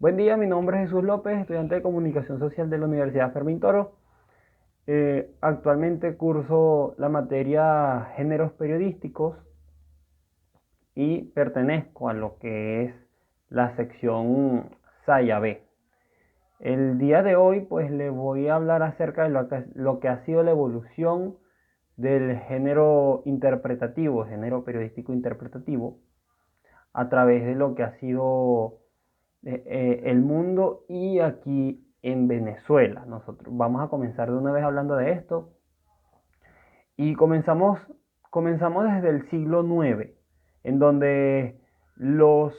Buen día, mi nombre es Jesús López, estudiante de Comunicación Social de la Universidad Fermín Toro. Actualmente curso la materia Géneros Periodísticos y pertenezco a lo que es la sección Saya B. El día de hoy pues le voy a hablar acerca de lo que ha sido la evolución del género interpretativo, género periodístico interpretativo, a través de lo que ha sido el mundo y aquí en Venezuela. Nosotros vamos a comenzar de una vez hablando de esto y comenzamos desde el siglo IX, en los,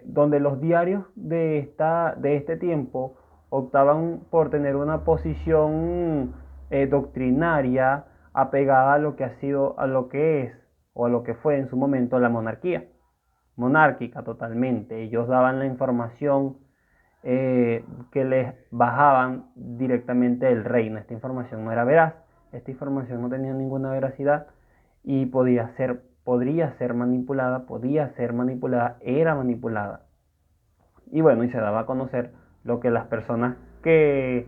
donde los diarios de este tiempo optaban por tener una posición doctrinaria apegada a lo que ha sido, a lo que es o a lo que fue en su momento la monarquía monárquica totalmente. Ellos daban la información que les bajaban directamente del reino. Esta información no era veraz, esta información no tenía ninguna veracidad y podía ser manipulada, era manipulada. Y bueno, y se daba a conocer lo que las personas que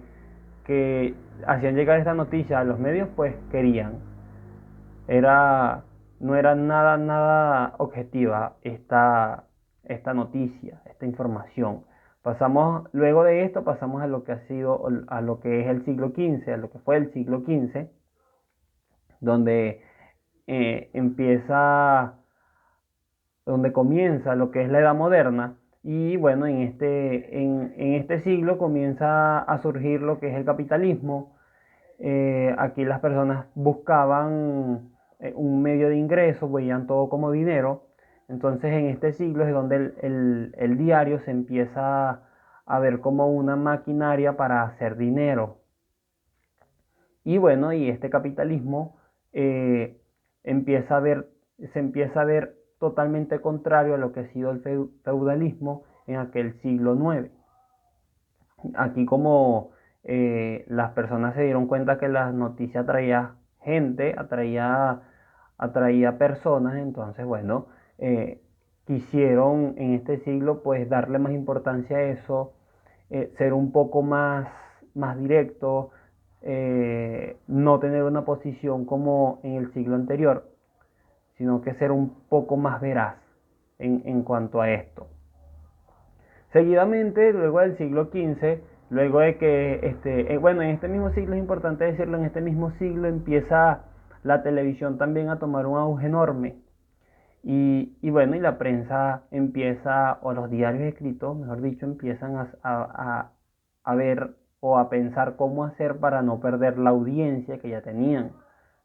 hacían llegar esta noticia a los medios pues querían. Era, no era nada objetiva esta noticia, esta información. Luego de esto pasamos a lo que ha sido, a lo que es el siglo XV, a lo que fue el siglo XV, donde empieza, donde comienza lo que es la Edad Moderna. Y bueno, en este siglo comienza a surgir lo que es el capitalismo. Aquí las personas buscaban un medio de ingreso, veían todo como dinero. Entonces en este siglo es donde el diario se empieza a ver como una maquinaria para hacer dinero. Y bueno, y este capitalismo eh, empieza a ver, se empieza a ver totalmente contrario a lo que ha sido el feudalismo en aquel siglo IX. Aquí como las personas se dieron cuenta que la noticia atraía gente, atraía personas, entonces bueno, eh, quisieron en este siglo pues darle más importancia a eso, ser un poco más directo, no tener una posición como en el siglo anterior, sino que ser un poco más veraz en cuanto a esto. Seguidamente, luego del siglo XV, luego de que, bueno, en este mismo siglo es importante decirlo, en este mismo siglo empieza la televisión también a tomar un auge enorme. Y bueno, y la prensa empieza, o los diarios escritos, mejor dicho, empiezan a ver o a pensar cómo hacer para no perder la audiencia que ya tenían,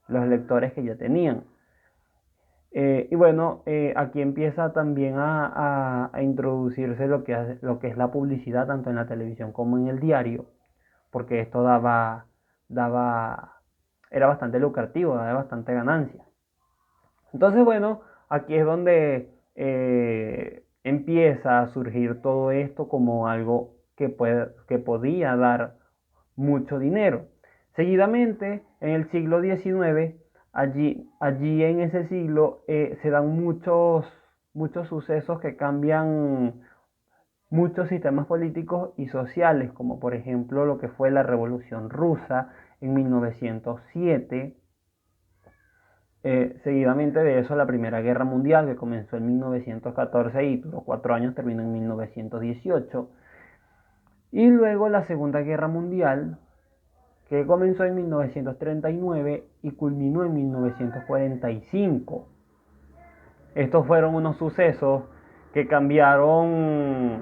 los lectores que ya tenían. Y bueno, aquí empieza también a introducirse lo que es la publicidad, tanto en la televisión como en el diario, porque esto daba, era bastante lucrativo, daba bastante ganancia. Entonces, bueno, aquí es donde empieza a surgir todo esto como algo que podía dar mucho dinero. Seguidamente, en el siglo XIX, allí en ese siglo se dan muchos sucesos que cambian muchos sistemas políticos y sociales, como por ejemplo lo que fue la Revolución Rusa en 1907. Seguidamente de eso, la Primera Guerra Mundial, que comenzó en 1914 y duró 4 años, terminó en 1918. Y luego la Segunda Guerra Mundial, que comenzó en 1939 y culminó en 1945. Estos fueron unos sucesos que cambiaron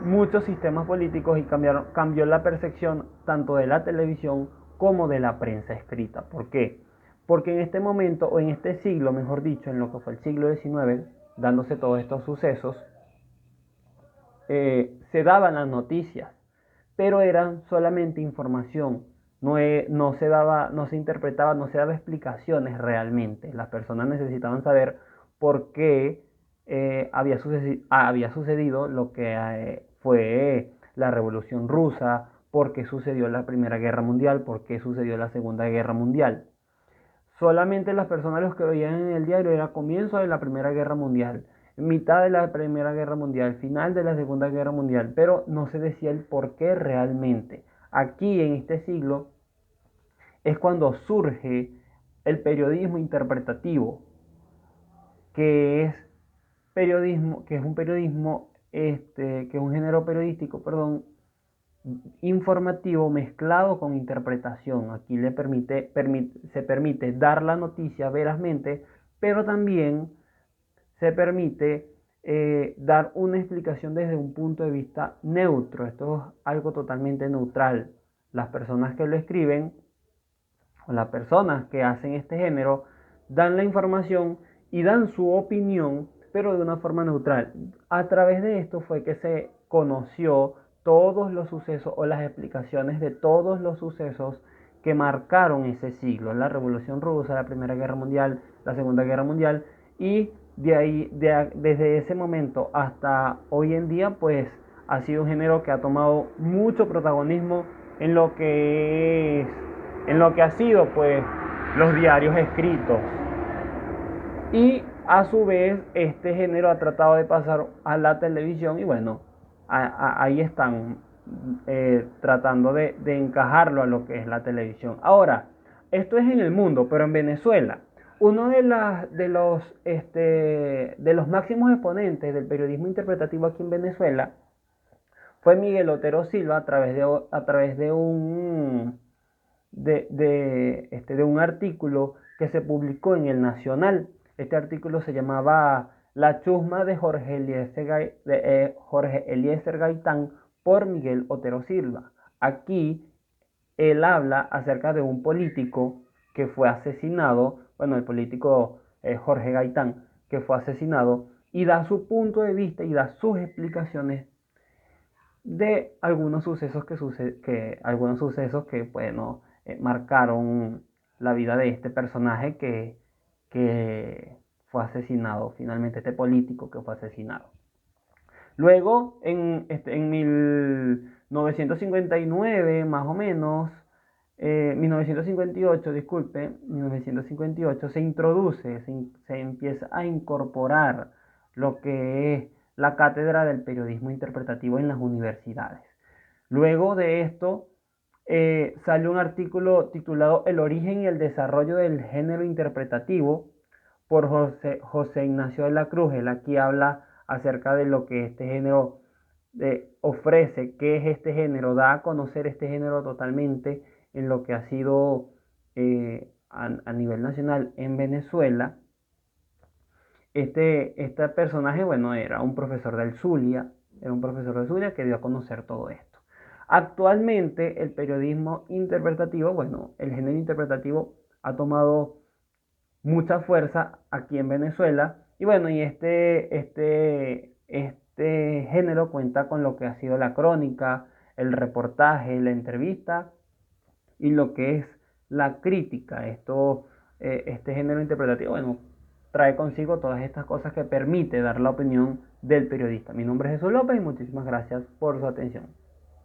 muchos sistemas políticos y cambió la percepción tanto de la televisión como de la prensa escrita. ¿Por qué? Porque en este momento, o en este siglo, mejor dicho, en lo que fue el siglo XIX, dándose todos estos sucesos, se daban las noticias, pero eran solamente información. No se interpretaba, no se daba explicaciones realmente. Las personas necesitaban saber por qué había sucedido lo que fue la Revolución Rusa, por qué sucedió la Primera Guerra Mundial, por qué sucedió la Segunda Guerra Mundial. Solamente las personas los que veían en el diario era comienzo de la Primera Guerra Mundial, mitad de la Primera Guerra Mundial, final de la Segunda Guerra Mundial, pero no se decía el por qué realmente. Aquí en este siglo es cuando surge el periodismo interpretativo, que es que es un periodismo, que es un género periodístico, perdón, informativo mezclado con interpretación. Aquí se permite dar la noticia verazmente, pero también se permite dar una explicación desde un punto de vista neutro. Esto es algo totalmente neutral. Las personas que lo escriben o las personas que hacen este género dan la información y dan su opinión, pero de una forma neutral. A través de esto fue que se conoció todos los sucesos o las explicaciones de todos los sucesos que marcaron ese siglo, la Revolución Rusa, la Primera Guerra Mundial, la Segunda Guerra Mundial, y desde ese momento hasta hoy en día, pues ha sido un género que ha tomado mucho protagonismo en lo que es, en lo que ha sido, pues, los diarios escritos. Y a su vez, este género ha tratado de pasar a la televisión y bueno, ahí están tratando de encajarlo a lo que es la televisión. Ahora, esto es en el mundo, pero en Venezuela, uno de los máximos exponentes del periodismo interpretativo aquí en Venezuela fue Miguel Otero Silva a través de un artículo que se publicó en El Nacional. Este artículo se llamaba La chusma de Jorge Eliezer Gaitán por Miguel Otero Silva. Aquí él habla acerca de un político que fue asesinado, bueno, el político Jorge Gaitán, que fue asesinado, y da su punto de vista y da sus explicaciones de algunos sucesos que bueno, marcaron la vida de este personaje que fue asesinado, finalmente este político que fue asesinado. Luego, en 1959, más o menos, 1958, disculpe, 1958 se empieza a incorporar lo que es la cátedra del periodismo interpretativo en las universidades. Luego de esto, salió un artículo titulado El origen y el desarrollo del género interpretativo por José Ignacio de la Cruz. Él aquí habla acerca de lo que este género ofrece, qué es este género, da a conocer este género totalmente en lo que ha sido a nivel nacional en Venezuela. Este personaje, bueno, era un profesor del Zulia, que dio a conocer todo esto. Actualmente el periodismo interpretativo, bueno, el género interpretativo ha tomado mucha fuerza aquí en Venezuela y bueno, y este género cuenta con lo que ha sido la crónica, el reportaje, la entrevista y lo que es la crítica. Este género interpretativo, bueno, trae consigo todas estas cosas que permite dar la opinión del periodista. Mi nombre es Jesús López y muchísimas gracias por su atención.